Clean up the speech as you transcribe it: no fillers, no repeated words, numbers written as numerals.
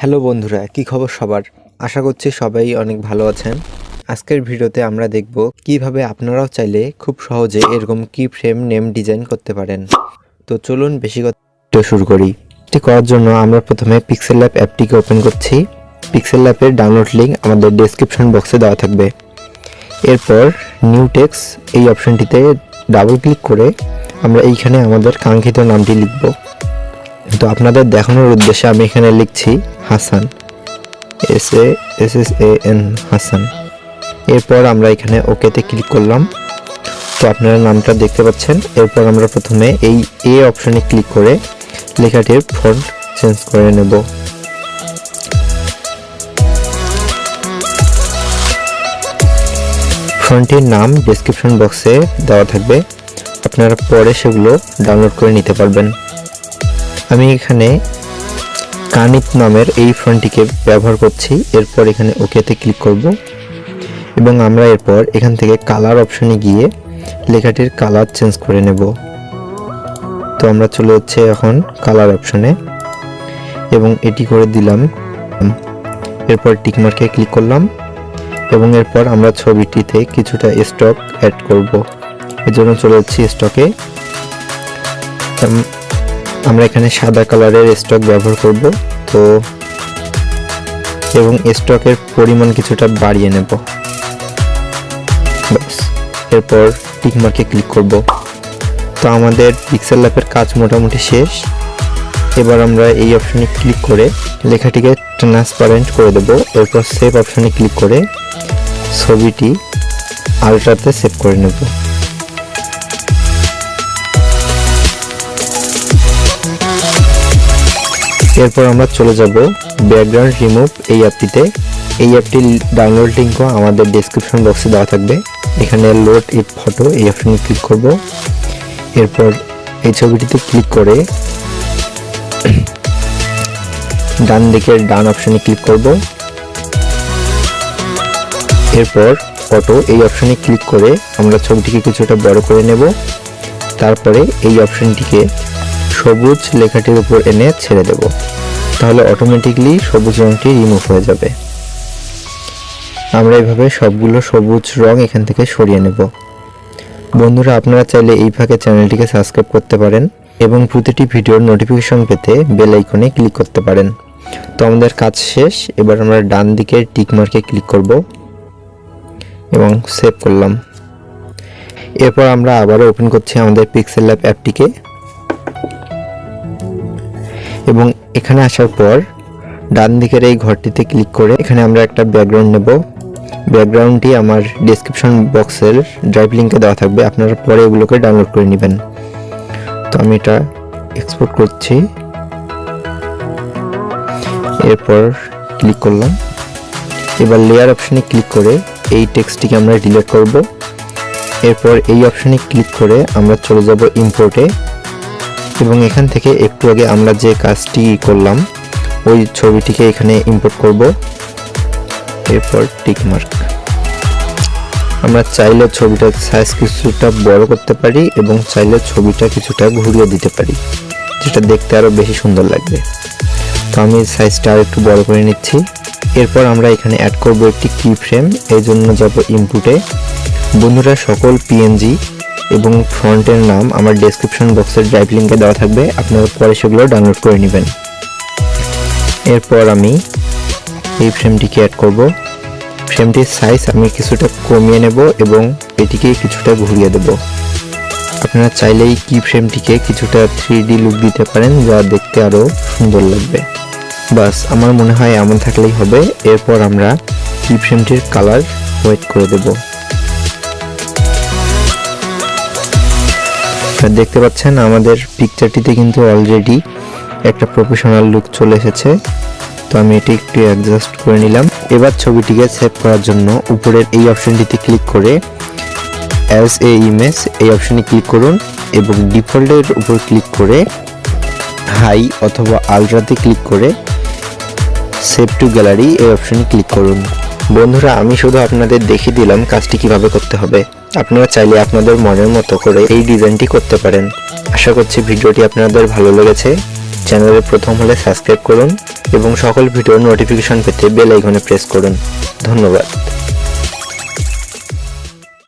Hello বন্ধুরা, কি খবর সবার? আশা করছি সবাই অনেক ভালো আছেন। আজকের ভিডিওতে আমরা দেখব কিভাবে আপনারাও চাইলে খুব সহজে এরকম কি ফ্রেম নেম ডিজাইন করতে পারেন। তো চলুন বেশি কথা শুরু করি। এটি করার জন্য আমরা প্রথমে পিক্সেলab অ্যাপটিকে ওপেন করছি। পিক্সেলabের ডাউনলোড লিঙ্ক আমাদের ডেসক্রিপশন বক্সে দেওয়া থাকবে। এরপর নিউ টেক্সট এই অপশনটিতে ডাবল ক্লিক করে আমরা এইখানে আমাদের কাঙ্ক্ষিত নামটি লিখব। তো আপনাদের দেখানোর উদ্দেশ্যে আমি এখানে লিখছি হাসান, SASSAN হাসান। এরপর আমরা এখানে ওকেতে ক্লিক করলাম। তো আপনারা নামটা দেখতে পাচ্ছেন। এরপর আমরা প্রথমে এই এ অপশনে ক্লিক করে লেখাটির ফন্ট চেঞ্জ করে নেব। ফন্টের নাম ডেসক্রিপশন বক্সে দেওয়া থাকবে, আপনারা পরে সেগুলো ডাউনলোড করে নিতে পারবেন। আমি এখানে কানিপ নামের এই ফন্টটিকে ব্যবহার করছি। এরপর এখানে ওকেতে ক্লিক করব এবং আমরা এরপর এখান থেকে কালার অপশনে গিয়ে লেখাটির কালার চেঞ্জ করে নেব। তো আমরা চলে যাচ্ছি এখন কালার অপশনে এবং এটি করে দিলাম। এরপর টিকমার্কে ক্লিক করলাম এবং এরপর আমরা ছবিটিতে কিছুটা স্টক অ্যাড করব। এর জন্য চলে যাচ্ছি স্টকে। আমরা এখানে সাদা কালারের স্টক ব্যবহার করব। তো এবং স্টকের পরিমাণ কিছুটা বাড়িয়ে নেব। এরপর টিক মার্কে ক্লিক করব। তো আমাদের পিক্সেলabের কাজ মোটামুটি শেষ। এবার আমরা এই অপশনে ক্লিক করে লেখাটিকে ট্রান্সপারেন্ট করে দেব। এরপর সেভ অপশনে ক্লিক করে ছবিটি আলট্রাতে সেভ করে নেব। এরপর আমরা চলে যাব ব্যাকগ্রাউন্ড রিমুভ এই অ্যাপটিতে। এই অ্যাপটির ডাউনলোড লিঙ্কও আমাদের ডেসক্রিপশন বক্সে দেওয়া থাকবে। এখানে লোড ইট ফটো এই অপশনে ক্লিক করব। এরপর এই ছবিটিতে ক্লিক করে ডান দিকের ডান অপশনে ক্লিক করব। এরপর ফটো এই অপশনে ক্লিক করে আমরা ছবিটিকে কিছুটা বড় করে নেব। তারপরে এই অপশনটিকে সবুজ লেখাটির উপর এনে ছেড়ে দেব, তাহলে অটোমেটিকলি সবুজ রংটি রিমুভ হয়ে যাবে। আমরা এইভাবে সবগুলো সবুজ রং এখান থেকে সরিয়ে নেব। বন্ধুরা, আপনারা চাইলে এই ফাঁকে চ্যানেলটিকে সাবস্ক্রাইব করতে পারেন এবং প্রতিটি ভিডিওর নোটিফিকেশন পেতে বেল আইকনে ক্লিক করতে পারেন। তো আমাদের কাজ শেষ। এবার আমরা ডান দিকের টিক মার্কে ক্লিক করব এবং সেভ করলাম। এরপর আমরা আবারও ওপেন করছি আমাদের পিক্সেলab অ্যাপটিকে এবং এখানে আসার পর ডান দিকের এই ঘরটিতে ক্লিক করে এখানে আমরা একটা ব্যাকগ্রাউন্ড নেব। ব্যাকগ্রাউন্ডটি আমার ডেসক্রিপশন বক্সের ড্রাইভ লিঙ্কে দেওয়া থাকবে, আপনারা পরে এগুলোকে ডাউনলোড করে নেবেন। তো আমি এটা এক্সপোর্ট করছি। এরপর ক্লিক করলাম। এবার লেয়ার অপশনে ক্লিক করে এই টেক্সটটিকে আমরা ডিলিট করব। এরপর এই অপশনে ক্লিক করে আমরা চলে যাব ইম্পোর্টে এবং এখান থেকে একটু আগে আমরা যে কাজটি করলাম ওই ছবিটিকে এখানে ইম্পোর্ট করব। এরপর টিক মার্ক। আমরা চাইলে ছবিটার সাইজ কিছুটা বড় করতে পারি এবং চাইলে ছবিটা কিছুটা ঘুরিয়ে দিতে পারি, যেটা দেখতে আরো বেশি সুন্দর লাগবে। তো আমি সাইজটা আর একটু বড় করে নিচ্ছি। এরপর আমরা এখানে অ্যাড করব একটি কি ফ্রেম। এই জন্য যাব ইনপুটে। বন্ধুরা, সকল পিএনজি এবং ফন্টের নাম আমার ডেসক্রিপশন বক্সের ড্রাইভ লিঙ্কে দেওয়া থাকবে, আপনারা পরে সেগুলো ডাউনলোড করে নেবেন। এরপর আমি এই ফ্রেমটিকে অ্যাড করব। ফ্রেমটির সাইজ আমি কিছুটা কমিয়ে নেব এবং এটিকে কিছুটা ঘুরিয়ে দেব। আপনারা চাইলেই কি ফ্রেমটিকে কিছুটা 3D লুক দিতে পারেন, যা দেখতে আরও সুন্দর লাগবে। বাস, আমার মনে হয় এমন থাকলেই হবে। এরপর আমরা কি ফ্রেমটির কালার হোয়াইট করে দেব। দেখতে পাচ্ছেন আমাদের পিকচারটিতে কিন্তু অলরেডি একটা প্রফেশনাল লুক চলে এসেছে। তো আমি এটি একটু অ্যাডজাস্ট করে নিলাম। এবার ছবিটিকে সেভ করার জন্য উপরের এই অপশনটিতে ক্লিক করে অ্যাজ এ ইমেজ এই অপশনে ক্লিক করুন এবং ডিফল্টের উপর ক্লিক করে হাই অথবা আলট্রাতে ক্লিক করে সেভ টু গ্যালারি এই অপশনে ক্লিক করুন। বন্ধুরা, আমি শুধু আপনাদের দেখিয়ে দিলাম কাজটি কিভাবে করতে হবে। আপনারা চাইলে আপনাদের মনের মতো করে এই ডিজাইনটি করতে পারেন। আশা করছি ভিডিওটি আপনাদের ভালো লেগেছে। চ্যানেলে প্রথম হলে সাবস্ক্রাইব করুন এবং সকল ভিডিওর নোটিফিকেশন পেতে বেল আইকনে প্রেস করুন। ধন্যবাদ।